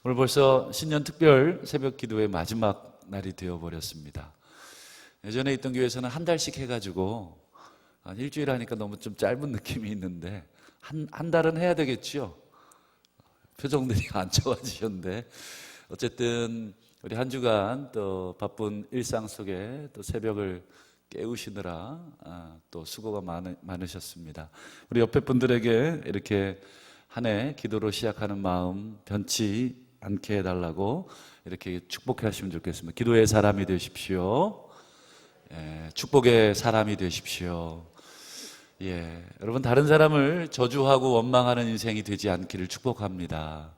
오늘 벌써 신년 특별 새벽 기도의 마지막 날이 되어버렸습니다. 예전에 있던 교회에서는 한 달씩 해가지고 일주일 하니까 너무 좀 짧은 느낌이 있는데 한 달은 해야 되겠죠. 표정들이 안 좋아지셨는데 어쨌든 우리 한 주간 또 바쁜 일상 속에 또 새벽을 깨우시느라 또 수고가 많으셨습니다. 우리 옆에 분들에게 이렇게 한 해 기도로 시작하는 마음 변치 않게 해달라고 이렇게 축복해 하시면 좋겠습니다. 기도의 사람이 되십시오. 축복의 사람이 되십시오. 여러분, 다른 사람을 저주하고 원망하는 인생이 되지 않기를 축복합니다.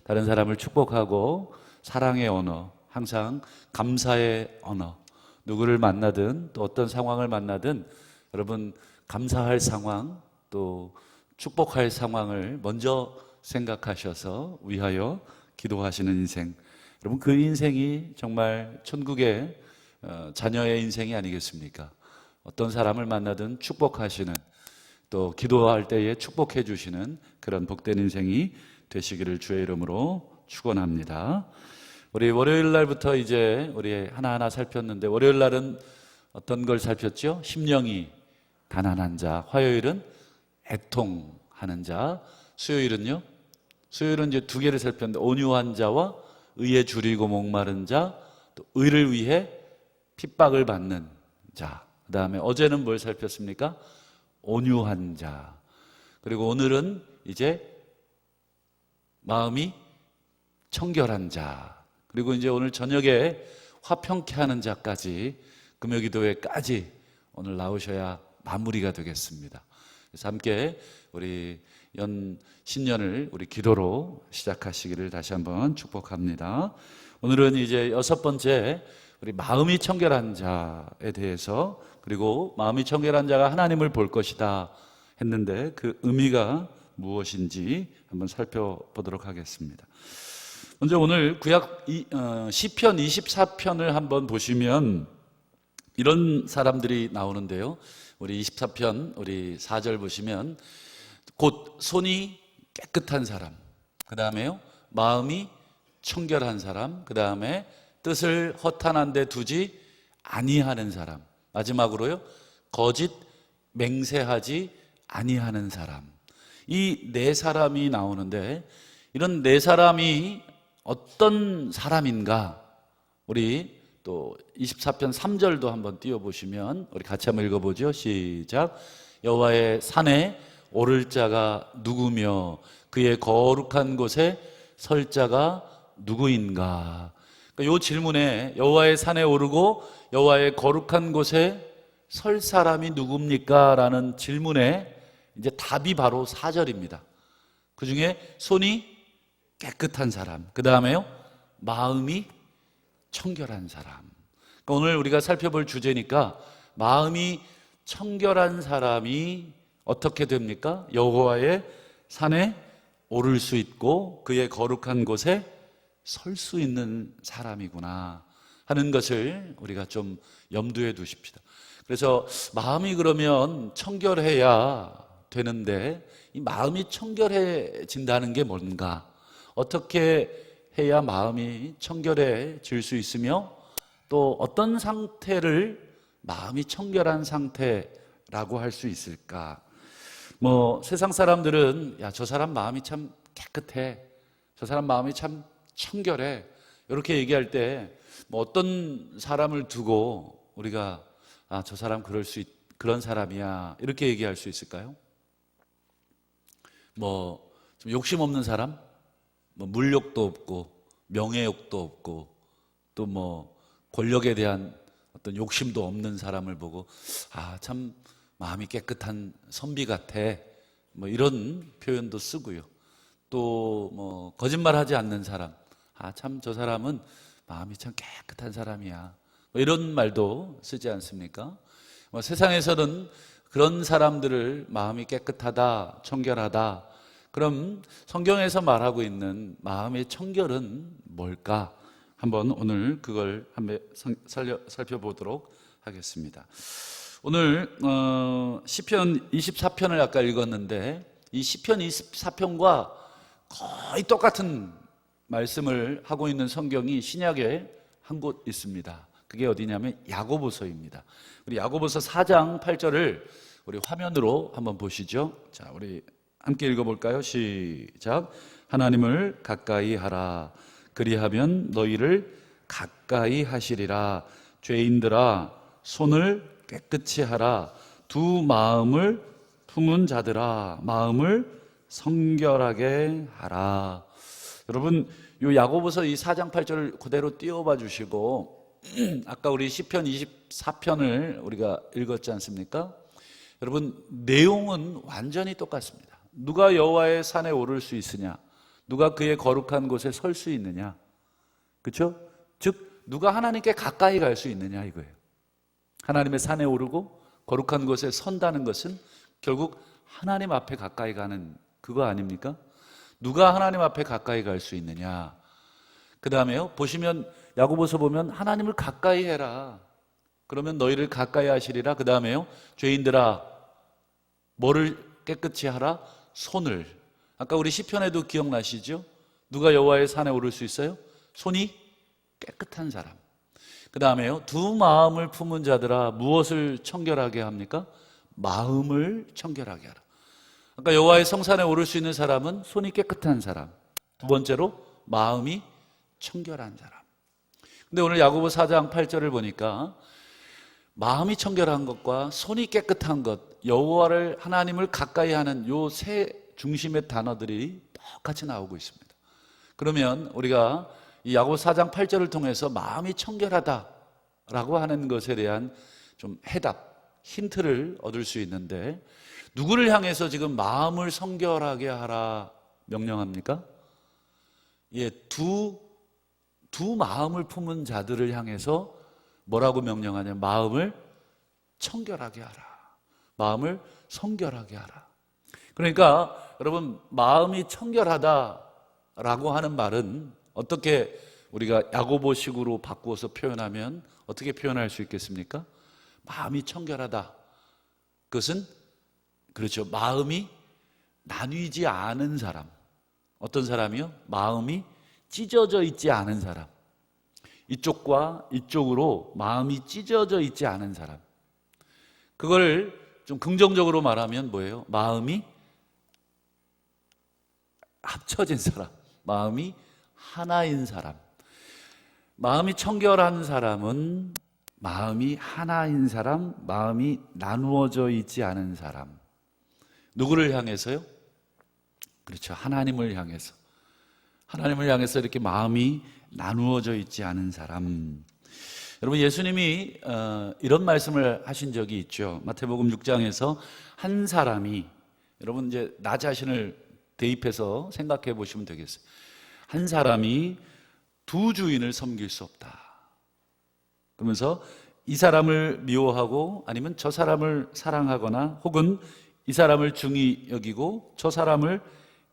다른 사람을 축복하고 사랑의 언어, 항상 감사의 언어, 누구를 만나든 또 어떤 상황을 만나든 여러분 감사할 상황 또 축복할 상황을 먼저 생각하셔서 위하여 기도하시는 인생, 여러분 그 인생이 정말 천국의 자녀의 인생이 아니겠습니까? 어떤 사람을 만나든 축복하시는, 또 기도할 때에 축복해 주시는 그런 복된 인생이 되시기를 주의 이름으로 축원합니다. 우리 월요일 날부터 이제 우리 하나하나 살폈는데, 월요일 날은 어떤 걸 살폈죠? 심령이 가난한 자. 화요일은 애통하는 자. 수요일은요? 수요일은 이제 두 개를 살폈는데, 온유한 자와 의에 줄이고 목마른 자, 또 의를 위해 핍박을 받는 자. 그 다음에 어제는 뭘 살폈습니까? 온유한 자. 그리고 오늘은 이제 마음이 청결한 자. 그리고 이제 오늘 저녁에 화평케 하는 자까지, 금요기도회까지 오늘 나오셔야 마무리가 되겠습니다. 그래서 함께 우리 신년을 우리 기도로 시작하시기를 다시 한번 축복합니다. 오늘은 이제 6번째, 우리 마음이 청결한 자에 대해서, 그리고 마음이 청결한 자가 하나님을 볼 것이다 했는데 그 의미가 무엇인지 한번 살펴보도록 하겠습니다. 먼저 오늘 구약 시편 24편을 한번 보시면 이런 사람들이 나오는데요. 우리 24편 우리 4절 보시면 곧 손이 깨끗한 사람, 그 다음에요 마음이 청결한 사람, 그 다음에 뜻을 허탄한 데 두지 아니하는 사람, 마지막으로요 거짓 맹세하지 아니하는 사람. 이 네 사람이 나오는데, 이런 네 사람이 어떤 사람인가? 우리 또 24편 3절도 한번 띄워보시면 우리 같이 한번 읽어보죠. 시작. 여호와의 산에 오를 자가 누구며 그의 거룩한 곳에 설 자가 누구인가? 그러니까 이 질문에 여호와의 산에 오르고 여호와의 거룩한 곳에 설 사람이 누굽니까? 라는 질문에 이제 답이 바로 4절입니다. 그 중에 손이 깨끗한 사람, 그 다음에요 마음이 청결한 사람. 그러니까 오늘 우리가 살펴볼 주제니까, 마음이 청결한 사람이 어떻게 됩니까? 여호와의 산에 오를 수 있고 그의 거룩한 곳에 설 수 있는 사람이구나 하는 것을 우리가 좀 염두에 두십시다. 그래서 마음이 그러면 청결해야 되는데, 이 마음이 청결해진다는 게 뭔가? 어떻게 해야 마음이 청결해질 수 있으며, 또 어떤 상태를 마음이 청결한 상태라고 할 수 있을까? 세상 사람들은 야, 저 사람 마음이 참 깨끗해, 저 사람 마음이 참 청결해, 이렇게 얘기할 때 어떤 사람을 두고 우리가 저 사람 그런 사람이야 이렇게 얘기할 수 있을까요? 좀 욕심 없는 사람? 물욕도 없고 명예욕도 없고 또 권력에 대한 어떤 욕심도 없는 사람을 보고 참 마음이 깨끗한 선비 같아, 이런 표현도 쓰고요. 또 거짓말하지 않는 사람, 참 저 사람은 마음이 참 깨끗한 사람이야, 이런 말도 쓰지 않습니까? 세상에서는 그런 사람들을 마음이 깨끗하다, 청결하다. 그럼 성경에서 말하고 있는 마음의 청결은 뭘까? 한번 오늘 그걸 한번 살펴보도록 하겠습니다. 오늘 시편 24편을 아까 읽었는데, 이 시편 24편과 거의 똑같은 말씀을 하고 있는 성경이 신약에 한 곳 있습니다. 그게 어디냐면 야고보서입니다. 우리 야고보서 4장 8절을 우리 화면으로 한번 보시죠. 자, 우리 함께 읽어볼까요? 시작. 하나님을 가까이 하라. 그리하면 너희를 가까이 하시리라. 죄인들아, 손을 깨끗이 하라. 두 마음을 품은 자들아, 마음을 성결하게 하라. 여러분, 요 야고보서 이 4장 8절을 그대로 띄워봐 주시고, 아까 우리 시편 24편을 우리가 읽었지 않습니까? 여러분, 내용은 완전히 똑같습니다. 누가 여호와의 산에 오를 수 있으냐? 누가 그의 거룩한 곳에 설 수 있느냐? 그렇죠? 즉 누가 하나님께 가까이 갈 수 있느냐 이거예요. 하나님의 산에 오르고 거룩한 곳에 선다는 것은 결국 하나님 앞에 가까이 가는 그거 아닙니까? 누가 하나님 앞에 가까이 갈 수 있느냐? 그 다음에요, 보시면 야고보서 보면 하나님을 가까이 해라. 그러면 너희를 가까이 하시리라. 그 다음에요, 죄인들아, 뭐를 깨끗이 하라? 손을. 아까 우리 시편에도 기억나시죠? 누가 여호와의 산에 오를 수 있어요? 손이 깨끗한 사람. 그 다음에요, 두 마음을 품은 자들아, 무엇을 청결하게 합니까? 마음을 청결하게 하라. 아까 여호와의 성산에 오를 수 있는 사람은 손이 깨끗한 사람. 두 번째로 마음이 청결한 사람. 근데 오늘 야고보 4장 8절을 보니까 마음이 청결한 것과 손이 깨끗한 것, 여호와를 하나님을 가까이 하는 요 세 중심의 단어들이 똑같이 나오고 있습니다. 그러면 우리가 이 야고보 4장 8절을 통해서 마음이 청결하다라고 하는 것에 대한 좀 해답, 힌트를 얻을 수 있는데, 누구를 향해서 지금 마음을 성결하게 하라 명령합니까? 예, 두 마음을 품은 자들을 향해서 뭐라고 명령하냐? 마음을 청결하게 하라. 마음을 성결하게 하라. 그러니까 여러분, 마음이 청결하다라고 하는 말은 어떻게 우리가 야고보식으로 바꾸어서 표현하면 어떻게 표현할 수 있겠습니까? 마음이 청결하다. 그것은 그렇죠. 마음이 나뉘지 않은 사람. 어떤 사람이요? 마음이 찢어져 있지 않은 사람. 이쪽과 이쪽으로 마음이 찢어져 있지 않은 사람. 그걸 좀 긍정적으로 말하면 뭐예요? 마음이 합쳐진 사람. 마음이 하나인 사람. 마음이 청결한 사람은 마음이 하나인 사람, 마음이 나누어져 있지 않은 사람. 누구를 향해서요? 그렇죠. 하나님을 향해서. 하나님을 향해서 이렇게 마음이 나누어져 있지 않은 사람. 여러분, 예수님이 이런 말씀을 하신 적이 있죠. 마태복음 6장에서 한 사람이, 여러분 이제 나 자신을 대입해서 생각해 보시면 되겠어요. 한 사람이 두 주인을 섬길 수 없다. 그러면서 이 사람을 미워하고 아니면 저 사람을 사랑하거나 혹은 이 사람을 중히 여기고 저 사람을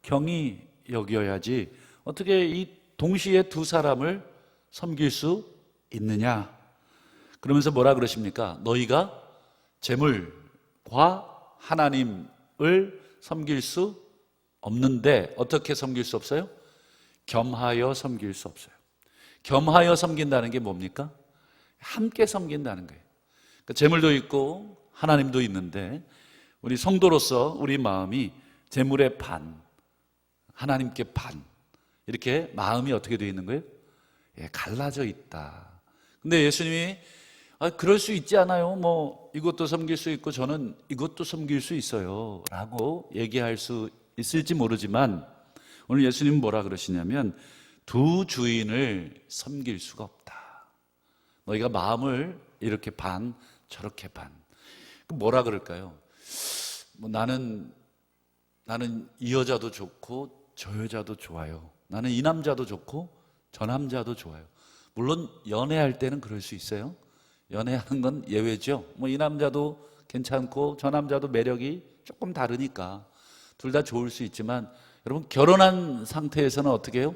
경히 여겨야지 어떻게 이 동시에 두 사람을 섬길 수 있느냐? 그러면서 뭐라 그러십니까? 너희가 재물과 하나님을 섬길 수 없는데 어떻게 섬길 수 없어요? 겸하여 섬길 수 없어요. 겸하여 섬긴다는 게 뭡니까? 함께 섬긴다는 거예요. 그러니까 재물도 있고 하나님도 있는데 우리 성도로서 우리 마음이 재물의 반, 하나님께 반, 이렇게 마음이 어떻게 되어 있는 거예요? 예, 갈라져 있다. 근데 예수님이 그럴 수 있지 않아요? 뭐 이것도 섬길 수 있고 저는 이것도 섬길 수 있어요 라고 얘기할 수 있을지 모르지만 오늘 예수님은 뭐라 그러시냐면 두 주인을 섬길 수가 없다. 너희가 마음을 이렇게 반 저렇게 반. 뭐라 그럴까요? 뭐 나는 이 여자도 좋고 저 여자도 좋아요. 나는 이 남자도 좋고 저 남자도 좋아요. 물론 연애할 때는 그럴 수 있어요. 연애하는 건 예외죠. 뭐 이 남자도 괜찮고 저 남자도 매력이 조금 다르니까 둘 다 좋을 수 있지만 여러분, 결혼한 상태에서는 어떻게 해요?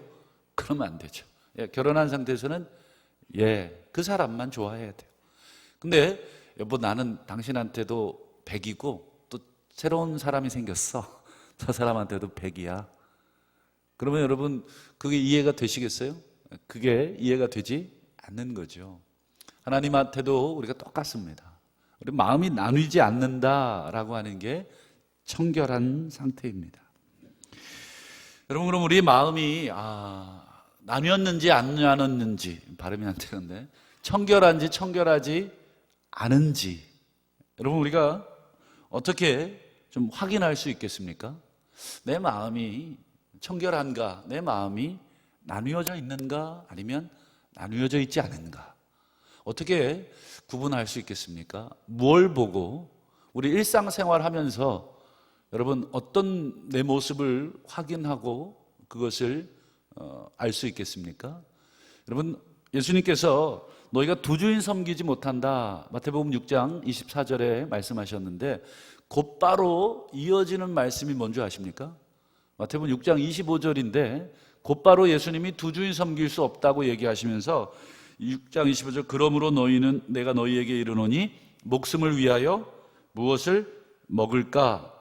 그러면 안 되죠. 예, 결혼한 상태에서는 그 사람만 좋아해야 돼요. 근데 여보, 나는 당신한테도 100이고 또 새로운 사람이 생겼어. 저 사람한테도 100이야. 그러면 여러분 그게 이해가 되시겠어요? 그게 이해가 되지 않는 거죠. 하나님한테도 우리가 똑같습니다. 우리 마음이 나뉘지 않는다라고 하는 게 청결한 상태입니다. 여러분, 그럼 우리 마음이 나뉘었는지 안 나눴는지, 발음이 안 되는데, 청결한지 청결하지 않은지, 여러분 우리가 어떻게 좀 확인할 수 있겠습니까? 내 마음이 청결한가, 내 마음이 나뉘어져 있는가, 아니면 나뉘어져 있지 않은가, 어떻게 구분할 수 있겠습니까? 뭘 보고 우리 일상생활 하면서 여러분 어떤 내 모습을 확인하고 그것을 알 수 있겠습니까? 여러분, 예수님께서 너희가 두 주인 섬기지 못한다, 마태복음 6장 24절에 말씀하셨는데, 곧바로 이어지는 말씀이 뭔지 아십니까? 마태복음 6장 25절인데 곧바로 예수님이 두 주인 섬길 수 없다고 얘기하시면서 6장 25절, 그러므로 너희는 내가 너희에게 이르노니 목숨을 위하여 무엇을 먹을까,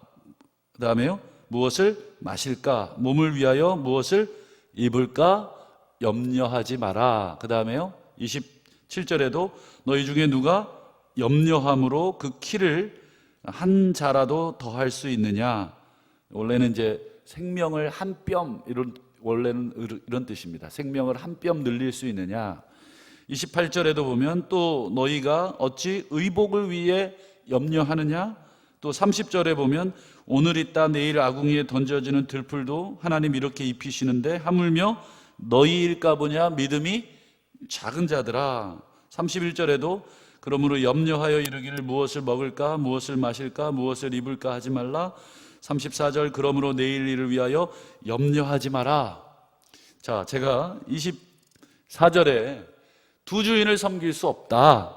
그 다음에요 무엇을 마실까, 몸을 위하여 무엇을 입을까 염려하지 마라. 그 다음에요 27절에도 너희 중에 누가 염려함으로 그 키를 한 자라도 더할 수 있느냐. 원래는 이제 생명을 한 뼘, 원래는 이런 뜻입니다. 생명을 한 뼘 늘릴 수 있느냐. 28절에도 보면 또 너희가 어찌 의복을 위해 염려하느냐. 또 30절에 보면 오늘 있다 내일 아궁이에 던져지는 들풀도 하나님 이렇게 입히시는데 하물며 너희일까 보냐 믿음이 작은 자들아. 31절에도 그러므로 염려하여 이르기를 무엇을 먹을까 무엇을 마실까 무엇을 입을까 하지 말라. 34절, 그러므로 내일 일을 위하여 염려하지 마라. 자, 제가 24절에 두 주인을 섬길 수 없다,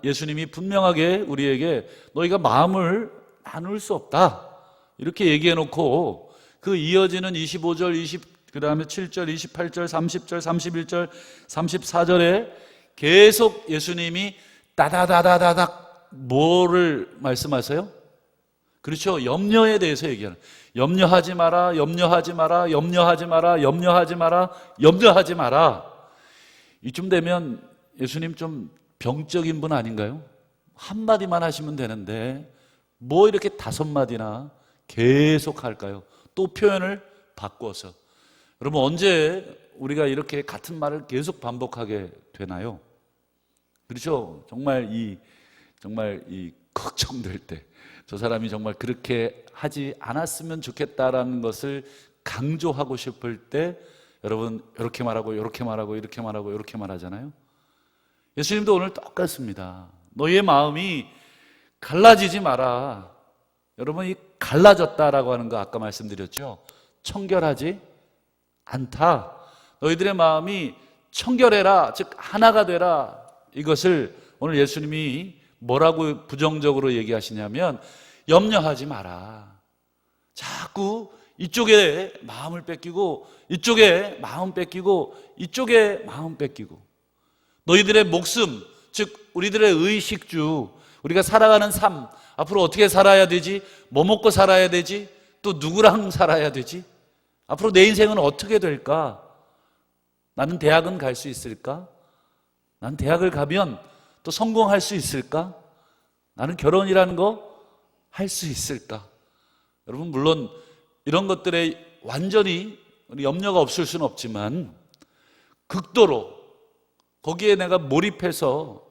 예수님이 분명하게 우리에게 너희가 마음을 나눌 수 없다 이렇게 얘기해 놓고, 그 이어지는 25절, 그 다음에 7절, 28절, 30절, 31절, 34절에 계속 예수님이 따다다다다닥 뭐를 말씀하세요? 그렇죠. 염려에 대해서 얘기하는, 염려하지 마라, 염려하지 마라, 염려하지 마라, 염려하지 마라, 염려하지 마라. 이쯤 되면 예수님 좀 병적인 분 아닌가요? 한마디만 하시면 되는데 뭐 이렇게 5마디나 계속 할까요? 또 표현을 바꿔서. 여러분, 언제 우리가 이렇게 같은 말을 계속 반복하게 되나요? 그렇죠. 정말 이 걱정될 때, 저 사람이 정말 그렇게 하지 않았으면 좋겠다라는 것을 강조하고 싶을 때 여러분 이렇게 말하고 이렇게 말하고 이렇게 말하고 이렇게 말하잖아요. 예수님도 오늘 똑같습니다. 너희의 마음이 갈라지지 마라. 여러분, 이 갈라졌다라고 하는 거 아까 말씀드렸죠. 청결하지 않다. 너희들의 마음이 청결해라, 즉 하나가 되라. 이것을 오늘 예수님이 뭐라고 부정적으로 얘기하시냐면 염려하지 마라. 자꾸 이쪽에 마음을 뺏기고 이쪽에 마음 뺏기고 이쪽에 마음 뺏기고, 너희들의 목숨, 즉 우리들의 의식주, 우리가 살아가는 삶, 앞으로 어떻게 살아야 되지? 뭐 먹고 살아야 되지? 또 누구랑 살아야 되지? 앞으로 내 인생은 어떻게 될까? 나는 대학은 갈 수 있을까? 나는 대학을 가면 또 성공할 수 있을까? 나는 결혼이라는 거 할 수 있을까? 여러분, 물론 이런 것들에 완전히 염려가 없을 수는 없지만 극도로 거기에 내가 몰입해서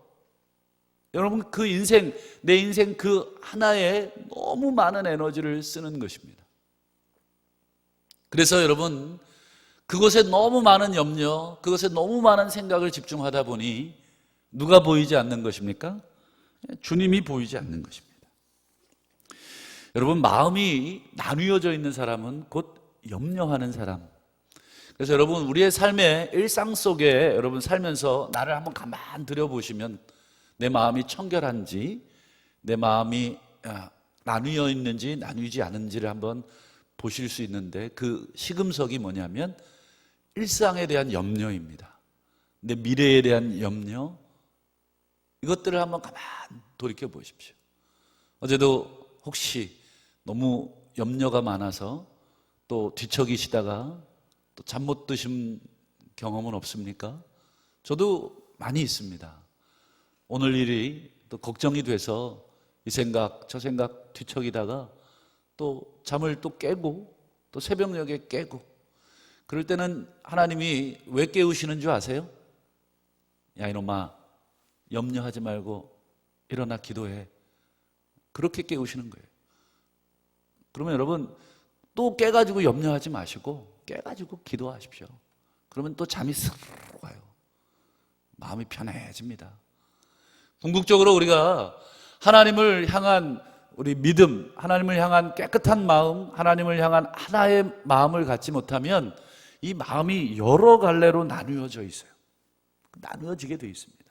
여러분 그 인생, 내 인생 그 하나에 너무 많은 에너지를 쓰는 것입니다. 그래서 여러분, 그것에 너무 많은 염려, 그것에 너무 많은 생각을 집중하다 보니 누가 보이지 않는 것입니까? 주님이 보이지 않는 것입니다. 여러분, 마음이 나뉘어져 있는 사람은 곧 염려하는 사람. 그래서 여러분, 우리의 삶의 일상 속에 여러분 살면서 나를 한번 가만 들여보시면 내 마음이 청결한지, 내 마음이 나뉘어 있는지 나뉘지 않은지를 한번 보실 수 있는데, 그 시금석이 뭐냐면 일상에 대한 염려입니다. 내 미래에 대한 염려, 이것들을 한번 가만 돌이켜 보십시오. 어제도 혹시 너무 염려가 많아서 또 뒤척이시다가 또 잠 못 드신 경험은 없습니까? 저도 많이 있습니다. 오늘 일이 또 걱정이 돼서 이 생각 저 생각 뒤척이다가 또 잠을 또 깨고 또 새벽녘에 깨고, 그럴 때는 하나님이 왜 깨우시는 줄 아세요? 야 이놈아, 염려하지 말고 일어나 기도해. 그렇게 깨우시는 거예요. 그러면 여러분 또 깨가지고 염려하지 마시고 깨가지고 기도하십시오. 그러면 또 잠이 쓱 와요. 마음이 편해집니다. 궁극적으로 우리가 하나님을 향한 우리 믿음, 하나님을 향한 깨끗한 마음, 하나님을 향한 하나의 마음을 갖지 못하면 이 마음이 여러 갈래로 나누어져 있어요. 나누어지게 되어 있습니다.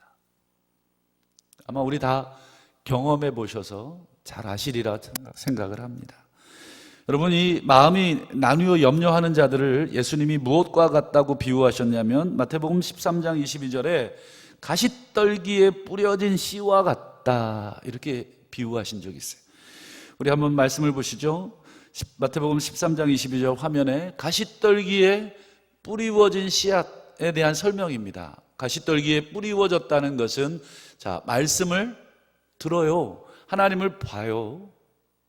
아마 우리 다 경험해 보셔서 잘 아시리라 생각을 합니다. 여러분, 이 마음이 나누어 염려하는 자들을 예수님이 무엇과 같다고 비유하셨냐면 마태복음 13장 22절에 가시떨기에 뿌려진 씨와 같다, 이렇게 비유하신 적이 있어요. 우리 한번 말씀을 보시죠. 마태복음 13장 22절 화면에 가시떨기에 뿌리워진 씨앗에 대한 설명입니다. 가시떨기에 뿌리워졌다는 것은, 자, 말씀을 들어요. 하나님을 봐요.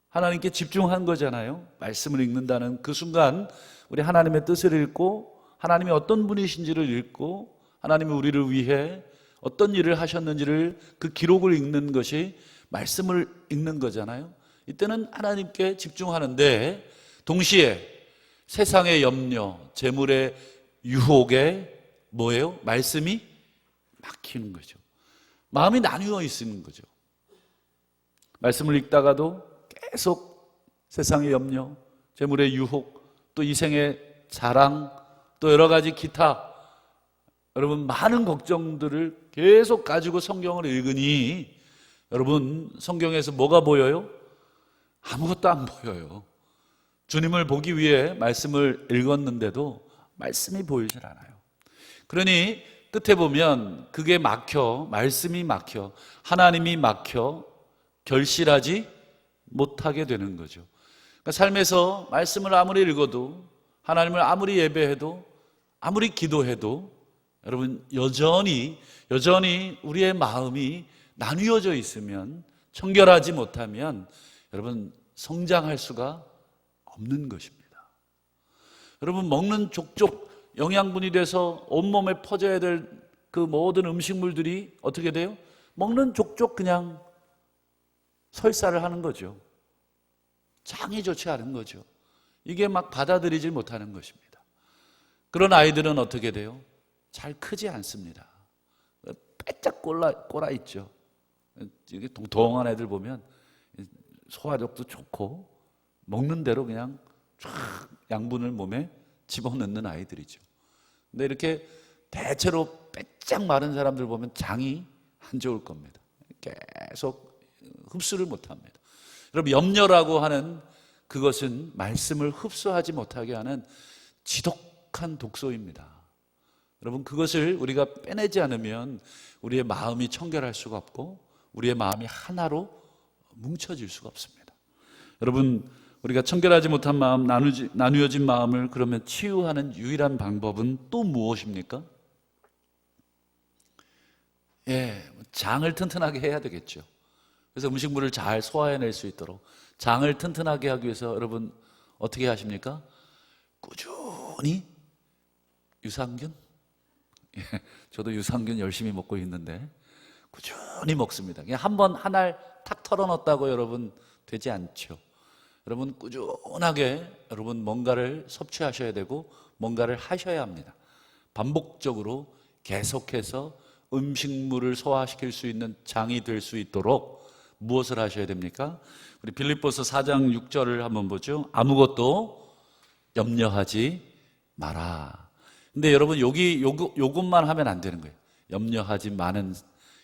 하나님께 집중한 거잖아요. 말씀을 읽는다는 그 순간 우리 하나님의 뜻을 읽고 하나님이 어떤 분이신지를 읽고 하나님이 우리를 위해 어떤 일을 하셨는지를 그 기록을 읽는 것이 말씀을 읽는 거잖아요. 이때는 하나님께 집중하는데 동시에 세상의 염려, 재물의 유혹에 뭐예요? 말씀이 막히는 거죠. 마음이 나뉘어 있는 거죠. 말씀을 읽다가도 계속 세상의 염려, 재물의 유혹, 또 이생의 자랑, 또 여러 가지 기타, 여러분 많은 걱정들을 계속 가지고 성경을 읽으니 여러분 성경에서 뭐가 보여요? 아무것도 안 보여요. 주님을 보기 위해 말씀을 읽었는데도 말씀이 보이질 않아요. 그러니 끝에 보면 그게 막혀, 말씀이 막혀, 하나님이 막혀 결실하지 못하게 되는 거죠. 그러니까 삶에서 말씀을 아무리 읽어도, 하나님을 아무리 예배해도, 아무리 기도해도 여러분 여전히 우리의 마음이 나뉘어져 있으면, 청결하지 못하면 여러분 성장할 수가 없는 것입니다. 여러분 먹는 족족 영양분이 돼서 온몸에 퍼져야 될 그 모든 음식물들이 어떻게 돼요? 먹는 족족 그냥 설사를 하는 거죠. 장이 좋지 않은 거죠. 이게 막 받아들이질 못하는 것입니다. 그런 아이들은 어떻게 돼요? 잘 크지 않습니다. 빼짝 꼬라 있죠. 이게 동동한 애들 보면 소화력도 좋고 먹는 대로 그냥 쫙 양분을 몸에 집어넣는 아이들이죠. 근데 이렇게 대체로 빼짝 마른 사람들 보면 장이 안 좋을 겁니다. 계속 흡수를 못합니다. 여러분 염려라고 하는 그것은 말씀을 흡수하지 못하게 하는 지독한 독소입니다. 여러분 그것을 우리가 빼내지 않으면 우리의 마음이 청결할 수가 없고 우리의 마음이 하나로 뭉쳐질 수가 없습니다. 여러분 우리가 청결하지 못한 마음, 나누어진 마음을 그러면 치유하는 유일한 방법은 또 무엇입니까? 장을 튼튼하게 해야 되겠죠. 그래서 음식물을 잘 소화해낼 수 있도록 장을 튼튼하게 하기 위해서 여러분 어떻게 하십니까? 꾸준히 유산균? 저도 유산균 열심히 먹고 있는데 꾸준히 먹습니다. 그냥 한 알 탁 털어넣었다고 여러분 되지 않죠. 여러분 꾸준하게 여러분 뭔가를 섭취하셔야 되고 뭔가를 하셔야 합니다. 반복적으로 계속해서 음식물을 소화시킬 수 있는 장이 될 수 있도록 무엇을 하셔야 됩니까? 우리 빌립보서 4장 6절을 한번 보죠. 아무것도 염려하지 마라. 근데 여러분 요것만 하면 안 되는 거예요. 염려하지 마는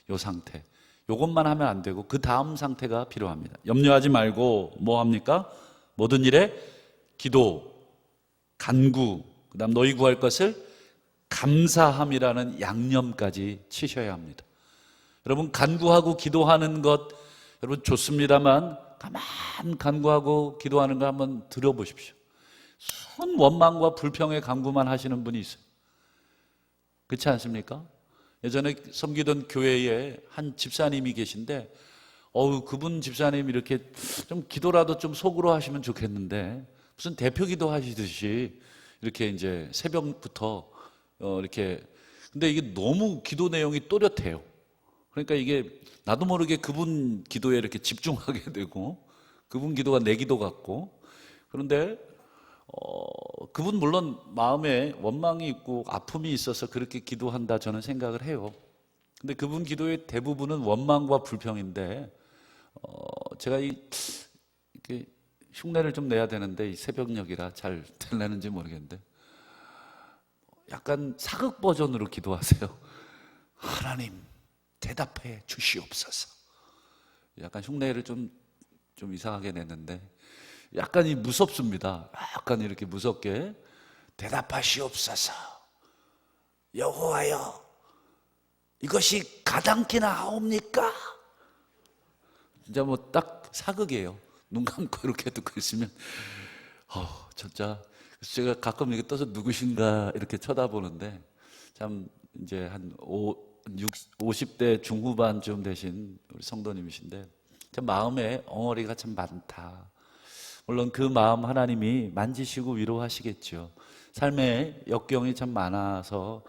요 상태. 요것만 하면 안 되고 그 다음 상태가 필요합니다. 염려하지 말고 뭐 합니까? 모든 일에 기도, 간구, 그다음 너희 구할 것을 감사함이라는 양념까지 치셔야 합니다. 여러분 간구하고 기도하는 것 여러분 좋습니다만 가만 간구하고 기도하는 거 한번 들어보십시오. 순 원망과 불평의 강구만 하시는 분이 있어요. 그렇지 않습니까? 예전에 섬기던 교회에 한 집사님이 계신데, 그분 집사님 이렇게 좀 기도라도 좀 속으로 하시면 좋겠는데, 무슨 대표 기도 하시듯이 이렇게 이제 새벽부터 이렇게, 근데 이게 너무 기도 내용이 또렷해요. 그러니까 이게 나도 모르게 그분 기도에 이렇게 집중하게 되고, 그분 기도가 내 기도 같고, 그런데 그분 물론 마음에 원망이 있고 아픔이 있어서 그렇게 기도한다 저는 생각을 해요. 근데 그분 기도의 대부분은 원망과 불평인데, 제가 이렇게 흉내를 좀 내야 되는데 이 새벽녘이라 잘 될려는지 모르겠는데, 약간 사극 버전으로 기도하세요. 하나님 대답해 주시옵소서. 약간 흉내를 좀 이상하게 냈는데, 약간 무섭습니다. 약간 이렇게 무섭게 대답하시옵소서. 여호와여, 이것이 가당키나 하옵니까? 진짜 뭐 딱 사극이에요. 눈 감고 이렇게 듣고 있으면 진짜 제가 가끔 이렇게 떠서 누구신가 이렇게 쳐다보는데, 참 이제 한 50대 중후반쯤 되신 우리 성도님이신데, 참 마음에 엉어리가 참 많다. 물론 그 마음 하나님이 만지시고 위로하시겠죠. 삶에 역경이 참 많아서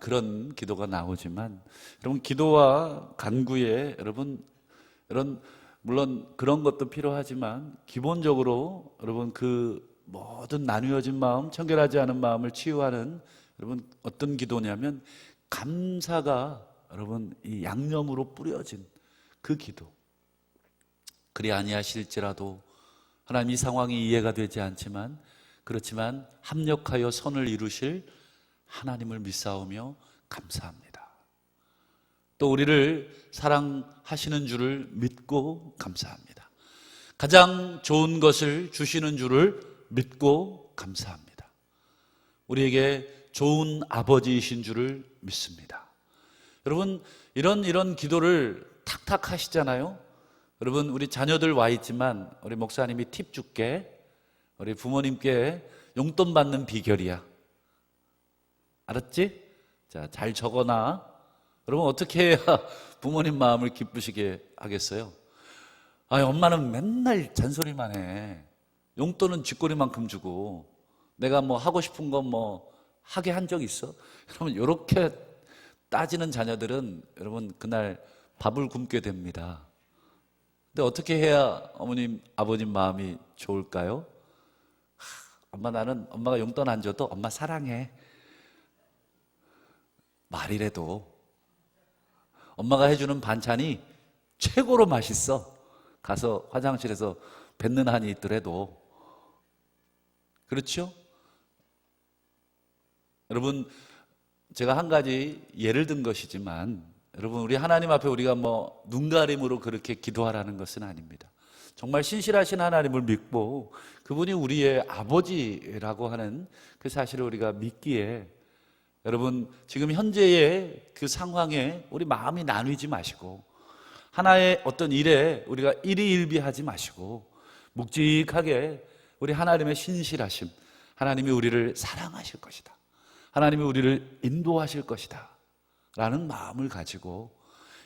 그런 기도가 나오지만, 여러분 기도와 간구에 여러분 물론 그런 것도 필요하지만, 기본적으로 여러분 그 모든 나뉘어진 마음, 청결하지 않은 마음을 치유하는 여러분 어떤 기도냐면, 감사가 여러분 이 양념으로 뿌려진 그 기도. 그리 아니하실지라도 하나님 이 상황이 이해가 되지 않지만, 그렇지만 합력하여 선을 이루실 하나님을 믿사오며 감사합니다. 또 우리를 사랑하시는 줄을 믿고 감사합니다. 가장 좋은 것을 주시는 줄을 믿고 감사합니다. 우리에게 좋은 아버지이신 줄을 믿습니다. 여러분 이런 기도를 탁탁 하시잖아요. 여러분 우리 자녀들 와 있지만 우리 목사님이 팁 줄게. 우리 부모님께 용돈 받는 비결이야. 알았지? 자, 잘 적어놔. 여러분 어떻게 해야 부모님 마음을 기쁘시게 하겠어요? 엄마는 맨날 잔소리만 해. 용돈은 쥐꼬리만큼 주고, 내가 뭐 하고 싶은 거 뭐 하게 한 적 있어? 여러분 이렇게 따지는 자녀들은 여러분 그날 밥을 굶게 됩니다. 근데 어떻게 해야 어머님 아버님 마음이 좋을까요? 나는 엄마가 용돈 안 줘도 엄마 사랑해. 말이라도 엄마가 해주는 반찬이 최고로 맛있어. 가서 화장실에서 뱉는 한이 있더라도. 그렇죠? 여러분 제가 한 가지 예를 든 것이지만, 여러분 우리 하나님 앞에 우리가 뭐 눈가림으로 그렇게 기도하라는 것은 아닙니다. 정말 신실하신 하나님을 믿고 그분이 우리의 아버지라고 하는 그 사실을 우리가 믿기에, 여러분 지금 현재의 그 상황에 우리 마음이 나뉘지 마시고, 하나의 어떤 일에 우리가 일희일비하지 마시고, 묵직하게 우리 하나님의 신실하심, 하나님이 우리를 사랑하실 것이다, 하나님이 우리를 인도하실 것이다 라는 마음을 가지고,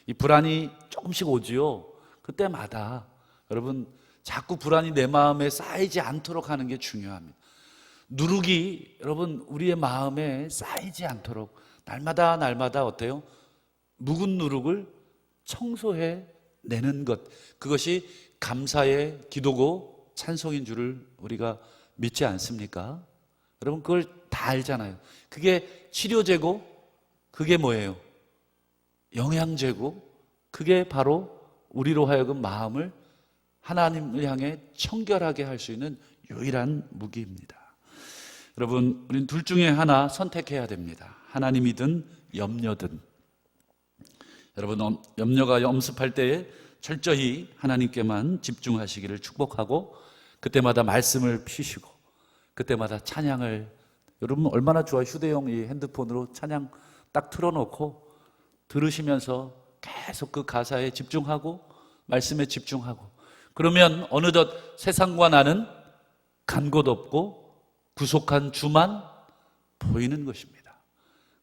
이 불안이 조금씩 오지요. 그때마다 여러분 자꾸 불안이 내 마음에 쌓이지 않도록 하는 게 중요합니다. 누룩이 여러분 우리의 마음에 쌓이지 않도록 날마다 어때요? 묵은 누룩을 청소해 내는 것, 그것이 감사의 기도고 찬송인 줄을 우리가 믿지 않습니까? 여러분 그걸 다 알잖아요. 그게 치료제고, 그게 뭐예요? 영양제고, 그게 바로 우리로 하여금 마음을 하나님을 향해 청결하게 할 수 있는 유일한 무기입니다. 여러분 우리는 둘 중에 하나 선택해야 됩니다. 하나님이든 염려든. 여러분 염려가 엄습할 때에 철저히 하나님께만 집중하시기를 축복하고, 그때마다 말씀을 피시고, 그때마다 찬양을, 여러분 얼마나 좋아요. 휴대용 이 핸드폰으로 찬양 딱 틀어놓고 들으시면서 계속 그 가사에 집중하고 말씀에 집중하고, 그러면 어느덧 세상과 나는 간 곳 없고 구속한 주만 보이는 것입니다.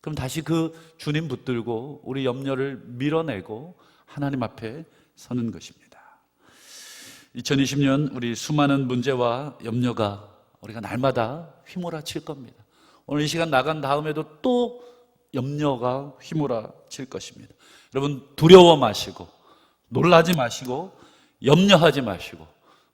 그럼 다시 그 주님 붙들고 우리 염려를 밀어내고 하나님 앞에 서는 것입니다. 2020년 우리 수많은 문제와 염려가 우리가 날마다 휘몰아칠 겁니다. 오늘 이 시간 나간 다음에도 또 염려가 휘몰아칠 것입니다. 여러분, 두려워 마시고 놀라지 마시고 염려하지 마시고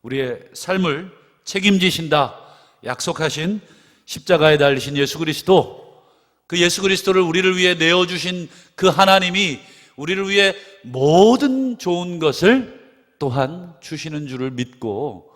우리의 삶을 책임지신다 약속하신 십자가에 달리신 예수 그리스도, 그 예수 그리스도를 우리를 위해 내어주신 그 하나님이 우리를 위해 모든 좋은 것을 또한 주시는 줄을 믿고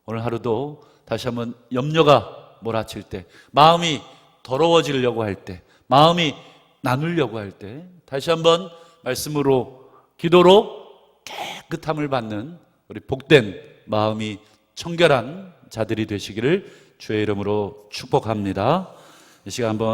오늘 하루도 다시 한번 염려가 몰아칠 때, 마음이 더러워지려고 할 때, 마음이 나누려고 할 때 다시 한번 말씀으로 기도로 깨끗함을 받는 우리 복된 마음이 청결한 자들이 되시기를 주의 이름으로 축복합니다. 이 시간 한번